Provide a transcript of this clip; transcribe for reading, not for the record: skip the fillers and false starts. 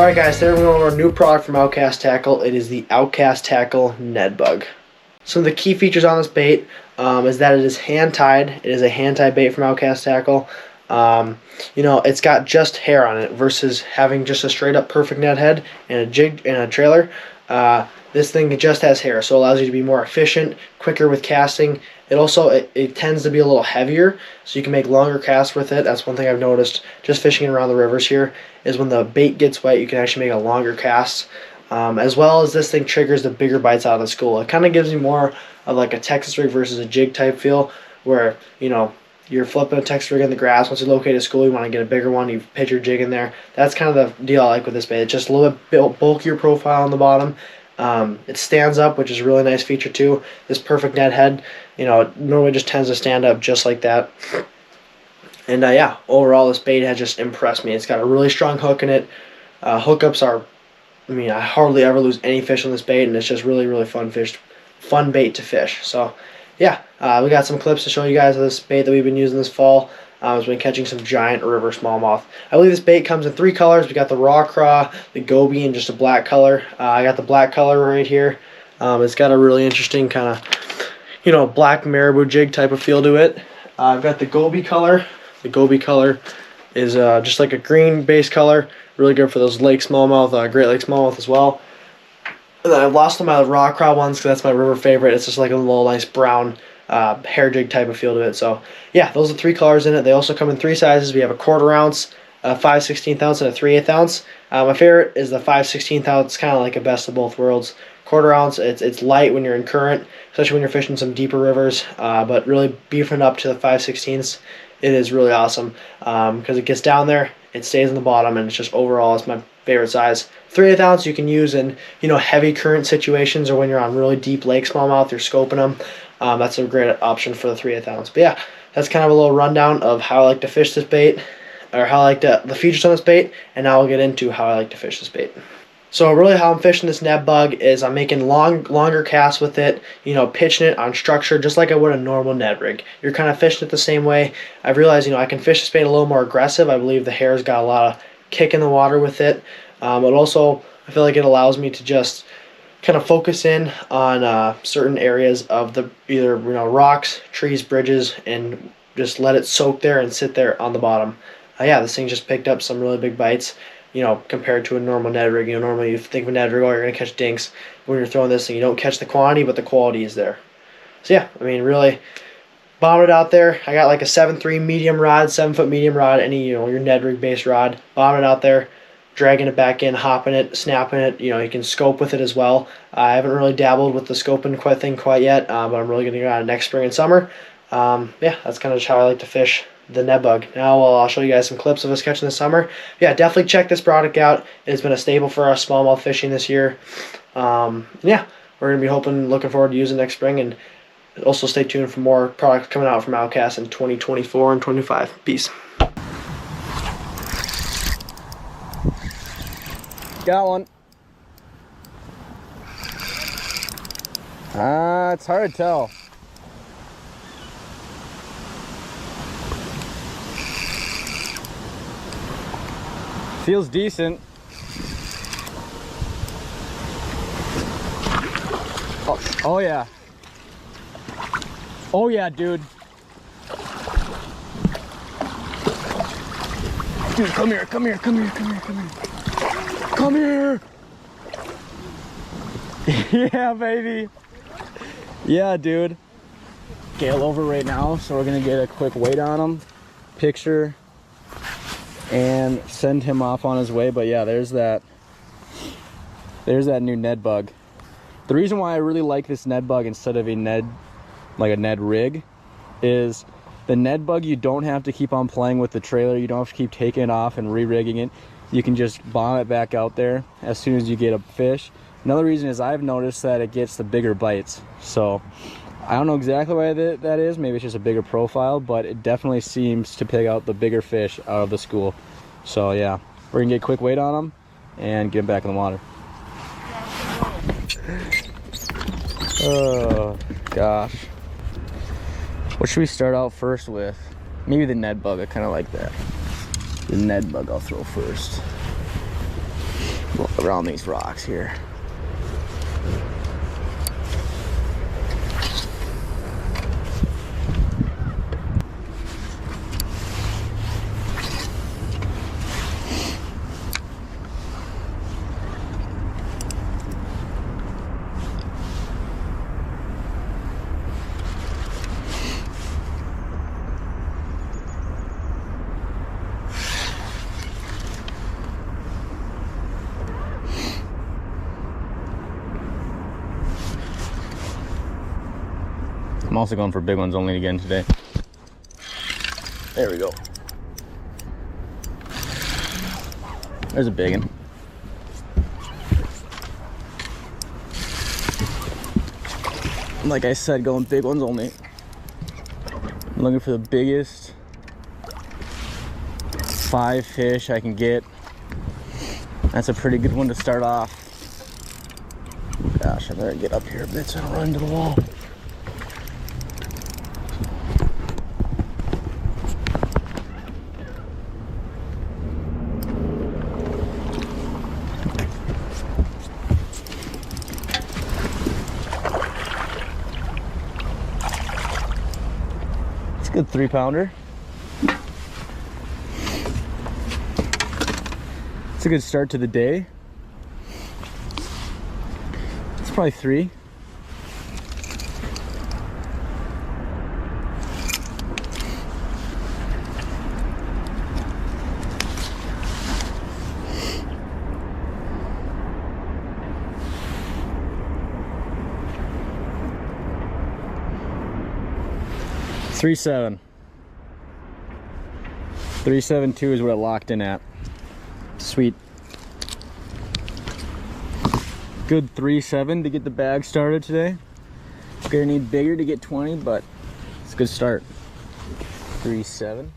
Alright guys, today we're going over a new product from Outkast Tackle. It is the Outkast Tackle Ned Bug. Some of the key features on this bait is that it is hand-tied. It is a hand-tied bait from Outkast Tackle. It's got just hair on it versus having just a straight-up perfect Ned head and a jig and a trailer. This thing just has hair, so it allows you to be more efficient, quicker with casting. It tends to be a little heavier, so you can make longer casts with it. That's one thing I've noticed just fishing around the rivers here, is when the bait gets wet, you can actually make a longer cast. As well as this thing triggers the bigger bites out of the school. It kind of gives you more of like a Texas rig versus a jig type feel, where you're flipping a Texas rig in the grass. Once you locate a school, you want to get a bigger one, you pitch your jig in there. That's kind of the deal I like with this bait. It's just a little bit bulkier profile on the bottom. It stands up, which is a really nice feature too. This perfect Ned head, it normally just tends to stand up just like that. And yeah, overall this bait has just impressed me. It's got a really strong hook in it. Hookups are, I hardly ever lose any fish on this bait, and it's just really fun bait to fish. So yeah, we got some clips to show you guys of this bait that we've been using this fall. We've been catching some giant river smallmouth. I believe this bait comes in 3 colors. We got the raw craw, the goby, and just a black color. I got the black color right here. It's got a really interesting kind of, black marabou jig type of feel to it. I've got the goby color. The goby color is just like a green base color. Really good for those lake smallmouth, Great Lake smallmouth as well. And then I've lost my raw craw ones because that's my river favorite. It's just like a little nice brown hair jig type of feel to it. So yeah, those are 3 colors in it. They also come in 3 sizes. We have a 1/4 ounce, a 5/16 ounce, and a 3/8 ounce. My favorite is the 5/16 ounce. It's kind of like a best of both worlds. 1/4 ounce, it's light when you're in current, especially when you're fishing some deeper rivers, but really beefing up to the 5/16, it is really awesome because it gets down there, it stays in the bottom, and it's just overall, it's my favorite size. 3/8 ounce you can use in heavy current situations, or when you're on really deep lake smallmouth, you're scoping them. That's a great option for the 3/8 ounce. But yeah, that's kind of a little rundown of how I like to fish this bait, or how I like the features on this bait, and now I'll get into how I like to fish this bait. So really how I'm fishing this Ned Bug is I'm making longer casts with it, pitching it on structure just like I would a normal Ned rig. You're kind of fishing it the same way. I've realized, I can fish this bait a little more aggressive. I believe the hair's got a lot of kick in the water with it. But also, I feel like it allows me to just kind of focus in on certain areas of the either rocks, trees, bridges, and just let it soak there and sit there on the bottom. Yeah, this thing just picked up some really big bites. Compared to a normal Ned rig. Normally you think of a Ned rig, you're going to catch dinks. When you're throwing this thing, you don't catch the quantity, but the quality is there. So yeah, really bombed it out there. I got like a 7.3 medium rod, 7-foot medium rod, any, your Ned rig based rod. Bombed it out there, dragging it back in, hopping it, snapping it. You can scope with it as well. I haven't really dabbled with the scoping thing quite yet, but I'm really going to go on it next spring and summer. Yeah, that's kind of just how I like to fish the Ned Bug. Now I'll show you guys some clips of us catching this summer. Yeah, definitely check this product out. It's been a staple for us smallmouth fishing this year. Yeah, we're going to be looking forward to using it next spring, and also stay tuned for more products coming out from Outkast in 2024 and 25. Peace. Got one. It's hard to tell. Feels decent. Oh yeah. Oh yeah, dude. Dude, come here, come here, come here, come here, come here. Come here. Yeah, baby. Yeah, dude. Scale over right now, so we're gonna get a quick weight on him, picture, and send him off on his way. But yeah, there's that new Ned Bug. The reason why I really like this Ned Bug instead of a Ned rig is the Ned Bug, you don't have to keep on playing with the trailer. You don't have to keep taking it off and re-rigging it. You can just bomb it back out there as soon as you get a fish. Another reason is I've noticed that it gets the bigger bites. So I don't know exactly why that is. Maybe it's just a bigger profile, but it definitely seems to pick out the bigger fish out of the school. So yeah, we're gonna get a quick weight on them and get them back in the water. Oh gosh, what should we start out first with? Maybe the Ned Bug. I kind of like that. The Ned Bug I'll throw first. around these rocks here. I'm also going for big ones only again today. There we go. There's a big one. Like I said, going big ones only. I'm looking for the biggest 5 fish I can get. That's a pretty good one to start off. Gosh, I better get up here a bit so I don't run into the wall. Good 3-pounder. It's a good start to the day. It's probably 3. Three 7. 372 is what it locked in at. Sweet. Good 3-7 to get the bag started today. Gonna need bigger to get 20, but it's a good start. 3-7.